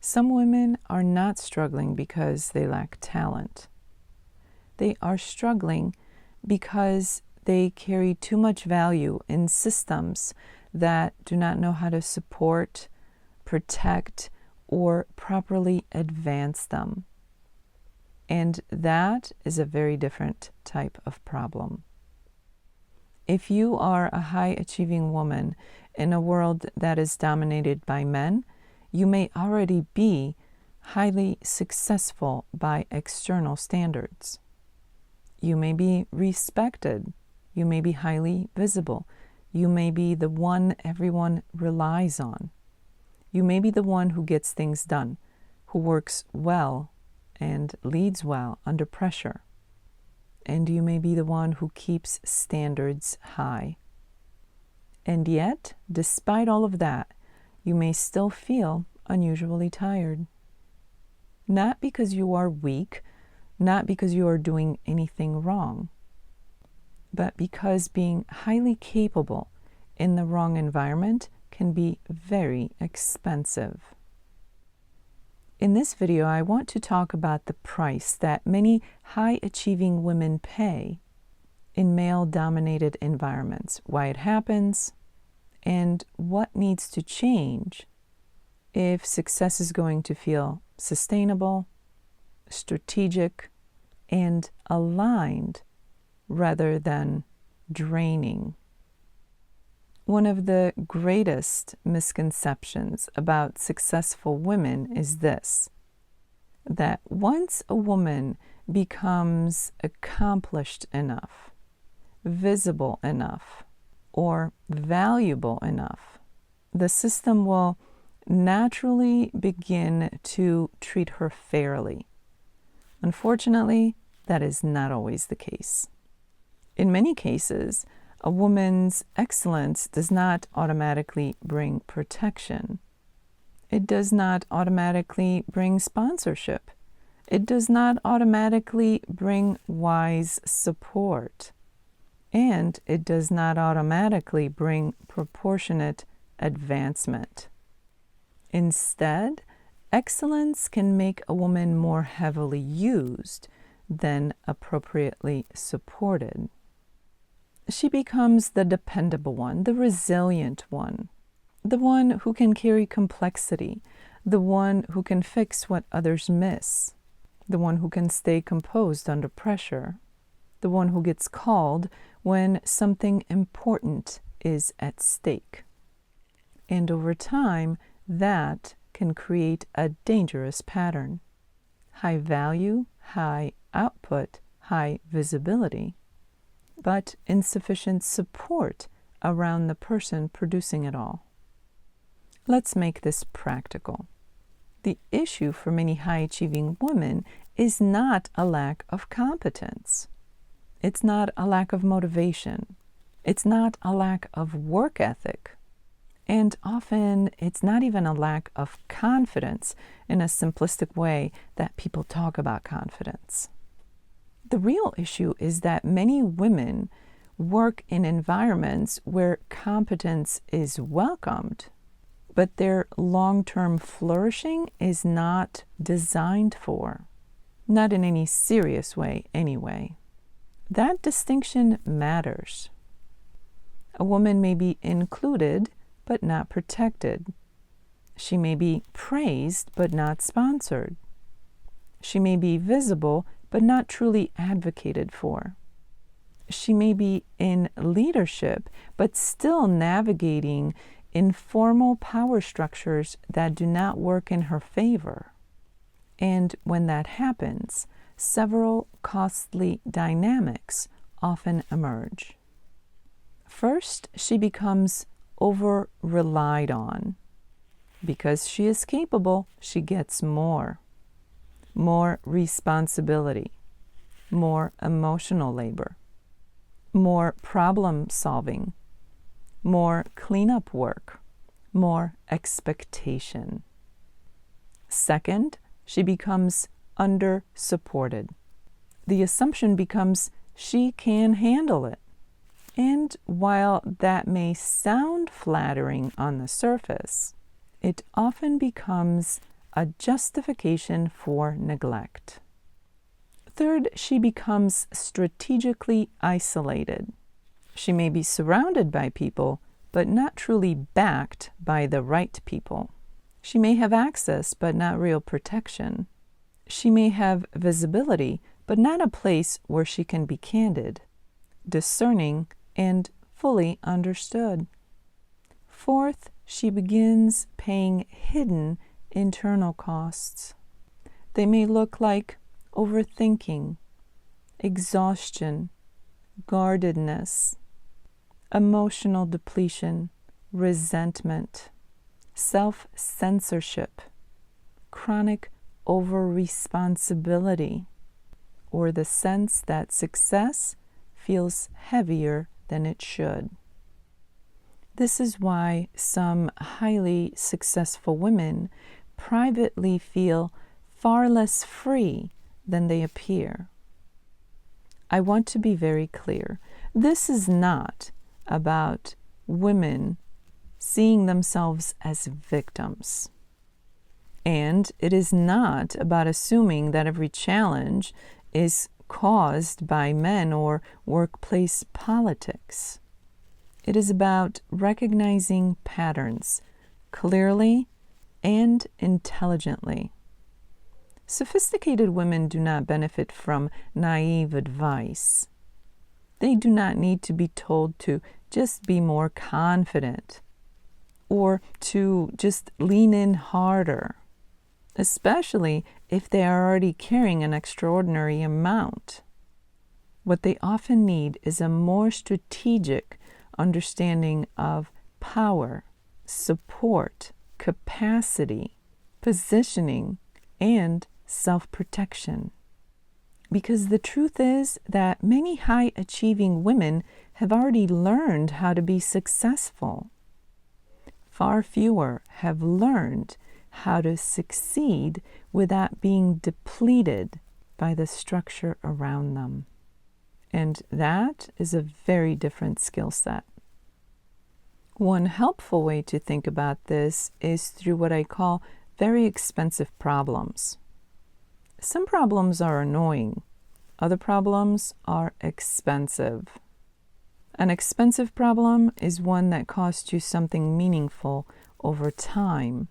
Some women are not struggling because they lack talent. They are struggling because they carry too much value in systems that do not know how to support, protect, or properly advance them. And that is a very different type of problem. If you are a high-achieving woman in a world that is dominated by men, you may already be highly successful by external standards. You may be respected. You may be highly visible. You may be the one everyone relies on. You may be the one who gets things done, who works well and leads well under pressure. And you may be the one who keeps standards high. And yet, despite all of that, you may still feel unusually tired. Not because you are weak, not because you are doing anything wrong, but because being highly capable in the wrong environment can be very expensive. In this video, I want to talk about the price that many high-achieving women pay in male-dominated environments, why it happens, and what needs to change if success is going to feel sustainable, strategic, and aligned rather than draining. One of the greatest misconceptions about successful women is this, that once a woman becomes accomplished enough, visible enough, or valuable enough, the system will naturally begin to treat her fairly. Unfortunately, that is not always the case. In many cases, a woman's excellence does not automatically bring protection. It does not automatically bring sponsorship. It does not automatically bring wise support. And it does not automatically bring proportionate advancement. Instead, excellence can make a woman more heavily used than appropriately supported. She becomes the dependable one, the resilient one, the one who can carry complexity, the one who can fix what others miss, the one who can stay composed under pressure, the one who gets called when something important is at stake. And over time, that can create a dangerous pattern. High value, high output, high visibility, but insufficient support around the person producing it all. Let's make this practical. The issue for many high-achieving women is not a lack of competence. It's not a lack of motivation. It's not a lack of work ethic. And often it's not even a lack of confidence in a simplistic way that people talk about confidence. The real issue is that many women work in environments where competence is welcomed, but their long-term flourishing is not designed for. Not in any serious way, anyway. That distinction matters. A woman may be included, but not protected. She may be praised, but not sponsored. She may be visible, but not truly advocated for. She may be in leadership, but still navigating informal power structures that do not work in her favor. And when that happens, several costly dynamics often emerge. First, she becomes over-relied on. Because she is capable, she gets more responsibility, more emotional labor, more problem solving, more cleanup work, more expectation. Second, she becomes under-supported. The assumption becomes she can handle it. And while that may sound flattering on the surface, it often becomes a justification for neglect. Third, she becomes strategically isolated. She may be surrounded by people, but not truly backed by the right people. She may have access, but not real protection. She may have visibility, but not a place where she can be candid, discerning, and fully understood. Fourth, she begins paying hidden internal costs. They may look like overthinking, exhaustion, guardedness, emotional depletion, resentment, self-censorship, chronic over-responsibility, or the sense that success feels heavier than it should. This is why some highly successful women privately feel far less free than they appear. I want to be very clear. This is not about women seeing themselves as victims. And it is not about assuming that every challenge is caused by men or workplace politics. It is about recognizing patterns clearly and intelligently. Sophisticated women do not benefit from naive advice. They do not need to be told to just be more confident or to just lean in harder, especially if they are already carrying an extraordinary amount. What they often need is a more strategic understanding of power, support, capacity, positioning, and self-protection. Because the truth is that many high-achieving women have already learned how to be successful. Far fewer have learned how to succeed without being depleted by the structure around them. And that is a very different skill set. One helpful way to think about this is through what I call very expensive problems. Some problems are annoying. Other problems are expensive. An expensive problem is one that costs you something meaningful over time.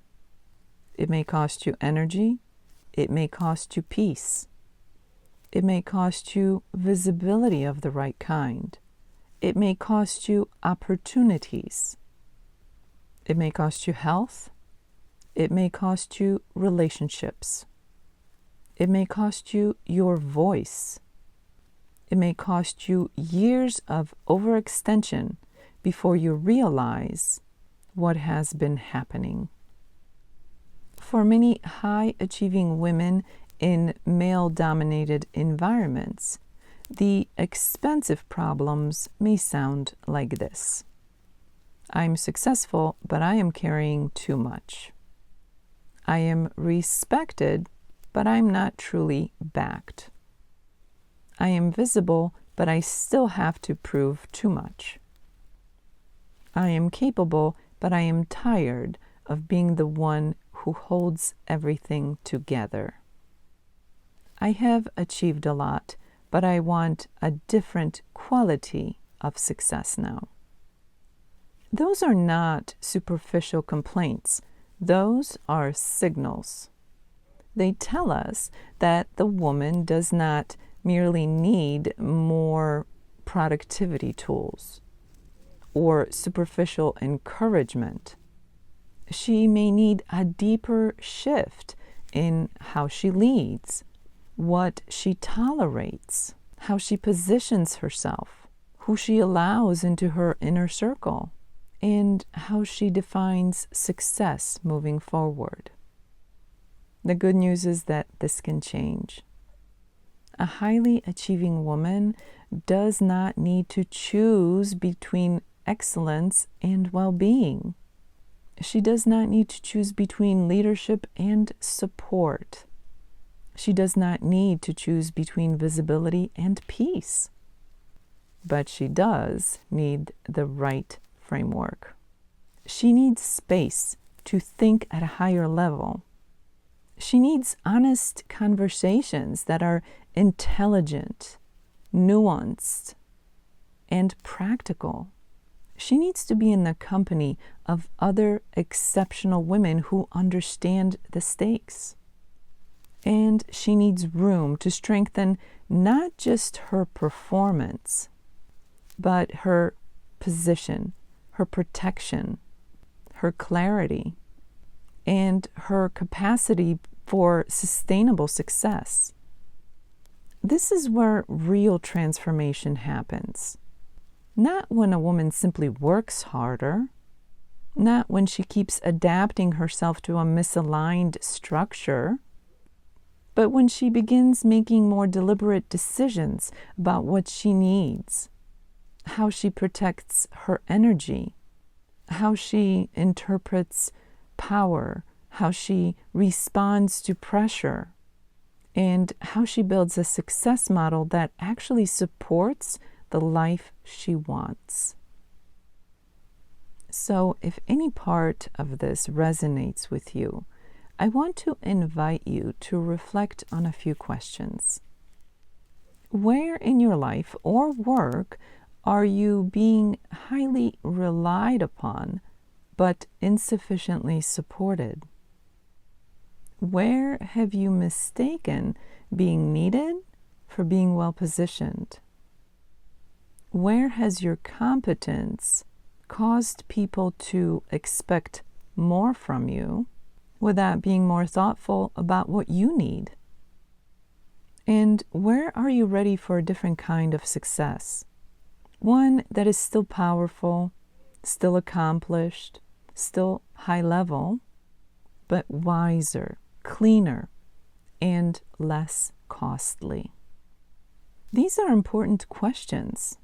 It may cost you energy. It may cost you peace. It may cost you visibility of the right kind. It may cost you opportunities. It may cost you health. It may cost you relationships. It may cost you your voice. It may cost you years of overextension before you realize what has been happening. For many high-achieving women in male-dominated environments, the expensive problems may sound like this. I'm successful, but I am carrying too much. I am respected, but I'm not truly backed. I am visible, but I still have to prove too much. I am capable, but I am tired of being the one who holds everything together. I have achieved a lot, but I want a different quality of success now. Those are not superficial complaints. Those are signals. They tell us that the woman does not merely need more productivity tools or superficial encouragement. She may need a deeper shift in how she leads, what she tolerates, how she positions herself, who she allows into her inner circle, and how she defines success moving forward. The good news is that this can change. A highly achieving woman does not need to choose between excellence and well-being. She does not need to choose between leadership and support. She does not need to choose between visibility and peace. But she does need the right framework. She needs space to think at a higher level. She needs honest conversations that are intelligent, nuanced, and practical. She needs to be in the company of other exceptional women who understand the stakes. And she needs room to strengthen not just her performance, but her position, her protection, her clarity, and her capacity for sustainable success. This is where real transformation happens. Not when a woman simply works harder, not when she keeps adapting herself to a misaligned structure, but when she begins making more deliberate decisions about what she needs, how she protects her energy, how she interprets power, how she responds to pressure, and how she builds a success model that actually supports the life she wants. So, if any part of this resonates with you, I want to invite you to reflect on a few questions. Where in your life or work are you being highly relied upon but insufficiently supported? Where have you mistaken being needed for being well positioned? Where has your competence caused people to expect more from you without being more thoughtful about what you need? And where are you ready for a different kind of success? One that is still powerful, still accomplished, still high level, but wiser, cleaner, and less costly. These are important questions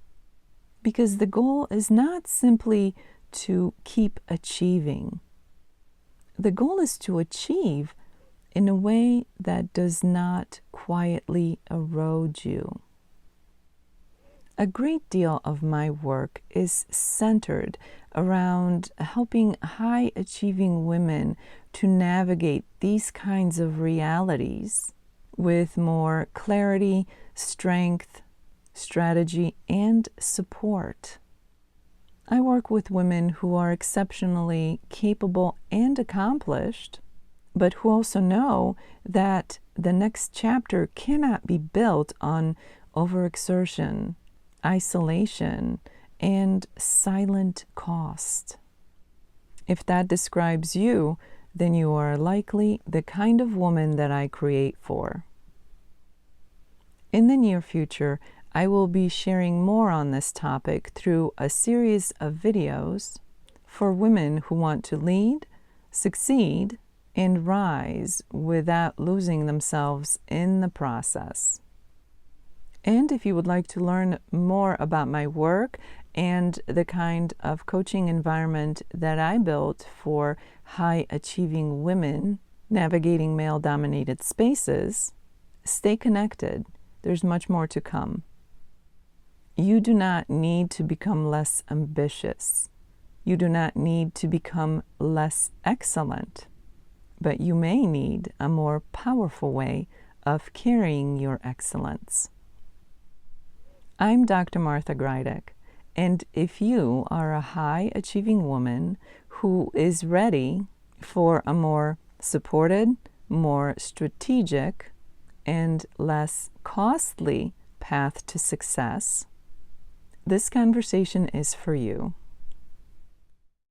because the goal is not simply to keep achieving. The goal is to achieve in a way that does not quietly erode you. A great deal of my work is centered around helping high-achieving women to navigate these kinds of realities with more clarity, strength, strategy, and support. I work with women who are exceptionally capable and accomplished, but who also know that the next chapter cannot be built on overexertion, isolation, and silent cost. If that describes you, then you are likely the kind of woman that I create for. In the near future, I will be sharing more on this topic through a series of videos for women who want to lead, succeed, and rise without losing themselves in the process. And if you would like to learn more about my work and the kind of coaching environment that I built for high-achieving women navigating male-dominated spaces, stay connected. There's much more to come. You do not need to become less ambitious. You do not need to become less excellent. But you may need a more powerful way of carrying your excellence. I'm Dr. Martha Greideck, and if you are a high-achieving woman who is ready for a more supported, more strategic, and less costly path to success, this conversation is for you.